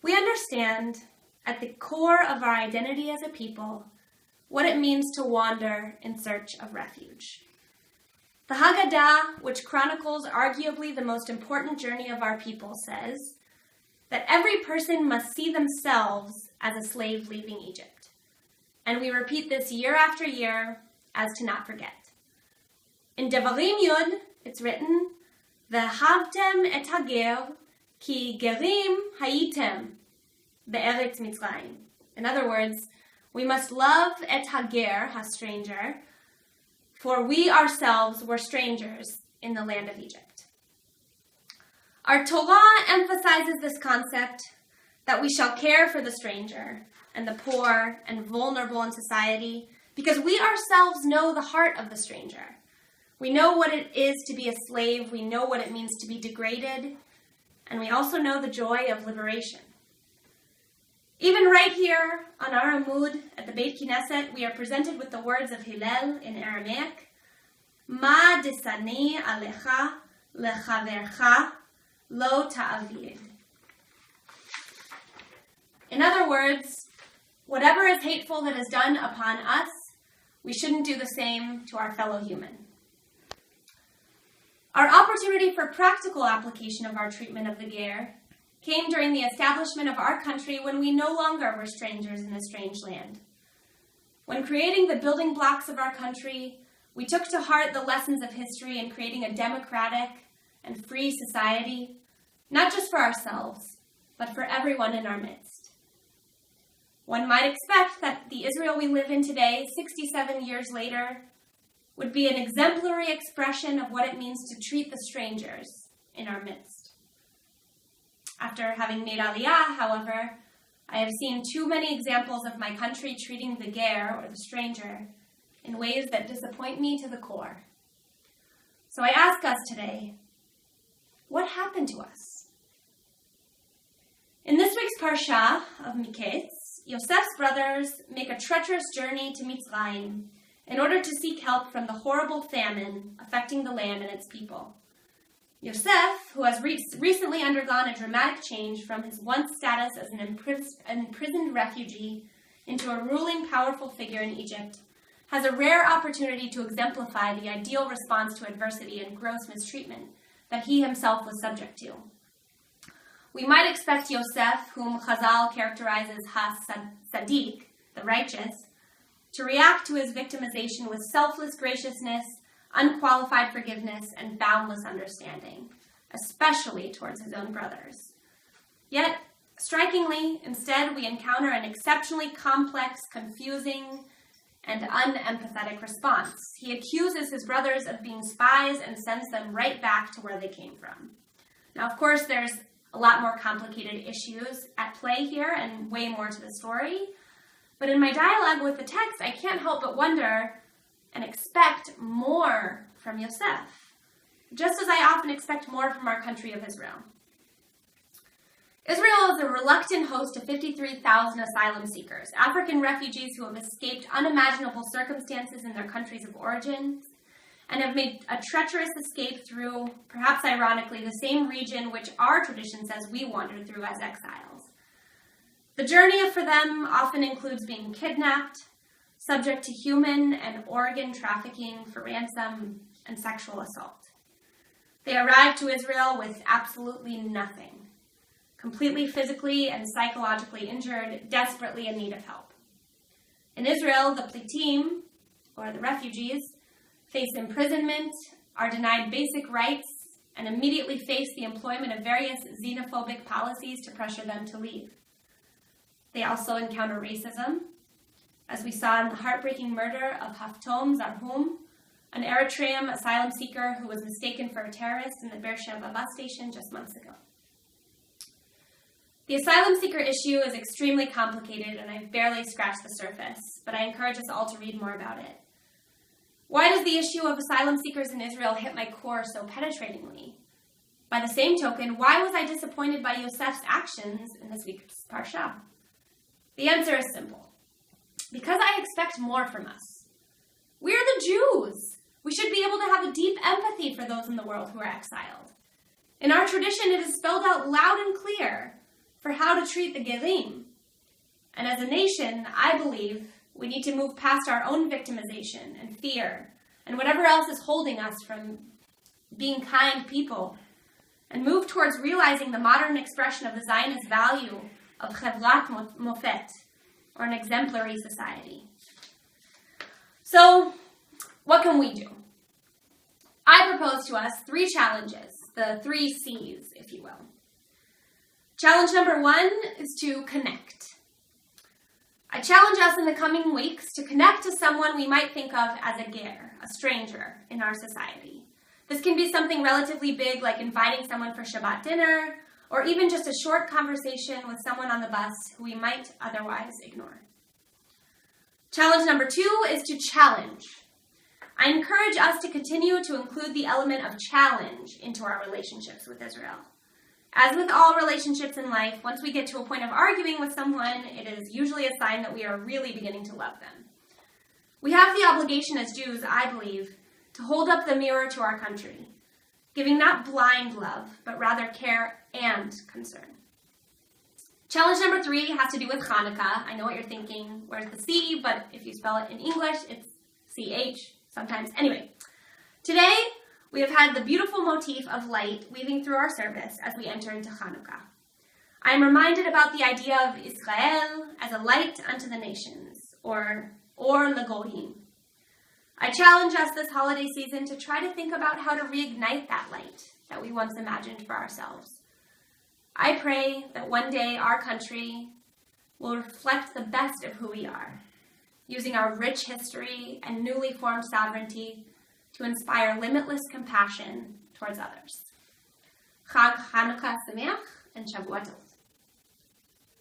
We understand, at the core of our identity as a people, what it means to wander in search of refuge. The Haggadah, which chronicles arguably the most important journey of our people, says that every person must see themselves as a slave leaving Egypt. And we repeat this year after year as to not forget. In Devarim Yud, it's written, V'havtem et hager ki gerim hayitem be'eretz Mitzrayim. In other words, we must love et hager, ha-stranger, for we ourselves were strangers in the land of Egypt. Our Torah emphasizes this concept that we shall care for the stranger and the poor and vulnerable in society because we ourselves know the heart of the stranger. We know what it is to be a slave, we know what it means to be degraded, and we also know the joy of liberation. Even right here on our Amud at the Beit Knesset, we are presented with the words of Hillel in Aramaic, Ma desani alecha lechavercha lo ta'avid. In other words, whatever is hateful that is done upon us, we shouldn't do the same to our fellow human. Our opportunity for practical application of our treatment of the ger came during the establishment of our country when we no longer were strangers in a strange land. When creating the building blocks of our country, we took to heart the lessons of history in creating a democratic and free society, not just for ourselves, but for everyone in our midst. One might expect that the Israel we live in today, 67 years later, would be an exemplary expression of what it means to treat the strangers in our midst. After having made Aliyah, however, I have seen too many examples of my country treating the ger, or the stranger, in ways that disappoint me to the core. So I ask us today, what happened to us? In this week's Parsha of Miketz, Yosef's brothers make a treacherous journey to Mitzrayim in order to seek help from the horrible famine affecting the land and its people. Yosef, who has recently undergone a dramatic change from his once status as an imprisoned refugee into a ruling, powerful figure in Egypt, has a rare opportunity to exemplify the ideal response to adversity and gross mistreatment that he himself was subject to. We might expect Yosef, whom Chazal characterizes ha-Sadiq, the righteous, to react to his victimization with selfless graciousness, unqualified forgiveness, and boundless understanding, especially towards his own brothers. Yet, strikingly, instead, we encounter an exceptionally complex, confusing, and unempathetic response. He accuses his brothers of being spies and sends them right back to where they came from. Now, of course, there's a lot more complicated issues at play here and way more to the story. But in my dialogue with the text, I can't help but wonder and expect more from Yosef, just as I often expect more from our country of Israel. Israel is a reluctant host to 53,000 asylum seekers, African refugees who have escaped unimaginable circumstances in their countries of origin and have made a treacherous escape through, perhaps ironically, the same region which our tradition says we wandered through as exiles. The journey for them often includes being kidnapped, subject to human and organ trafficking for ransom, and sexual assault. They arrived to Israel with absolutely nothing, completely physically and psychologically injured, desperately in need of help. In Israel, the Plitim, or the refugees, face imprisonment, are denied basic rights, and immediately face the employment of various xenophobic policies to pressure them to leave. They also encounter racism, as we saw in the heartbreaking murder of Haftom Zarhum, an Eritrean asylum seeker who was mistaken for a terrorist in the Beersheba bus station just months ago. The asylum seeker issue is extremely complicated, and I've barely scratched the surface, but I encourage us all to read more about it. Why does the issue of asylum seekers in Israel hit my core so penetratingly? By the same token, why was I disappointed by Yosef's actions in this week's Parsha? The answer is simple. Because I expect more from us. We're the Jews. We should be able to have a deep empathy for those in the world who are exiled. In our tradition, it is spelled out loud and clear. for how to treat the Gerim. And as a nation, I believe we need to move past our own victimization and fear and whatever else is holding us from being kind people and move towards realizing the modern expression of the Zionist value of Chevrat Mofet, or an exemplary society. So, what can we do? I propose to us 3 challenges, the 3 C's, if you will. Challenge number 1 is to connect. I challenge us in the coming weeks to connect to someone we might think of as a ger, a stranger in our society. This can be something relatively big, like inviting someone for Shabbat dinner, or even just a short conversation with someone on the bus who we might otherwise ignore. Challenge number 2 is to challenge. I encourage us to continue to include the element of challenge into our relationships with Israel. As with all relationships in life, once we get to a point of arguing with someone, it is usually a sign that we are really beginning to love them. We have the obligation as Jews, I believe, to hold up the mirror to our country, giving not blind love, but rather care and concern. Challenge number 3 has to do with Hanukkah. I know what you're thinking, where's the C, but if you spell it in English, it's CH sometimes. Anyway, today we have had the beautiful motif of light weaving through our service as we enter into Hanukkah. I am reminded about the idea of Israel as a light unto the nations, or Legohim. I challenge us this holiday season to try to think about how to reignite that light that we once imagined for ourselves. I pray that one day our country will reflect the best of who we are, using our rich history and newly formed sovereignty to inspire limitless compassion towards others. Chag Hanukkah Sameach and Shavua Tov.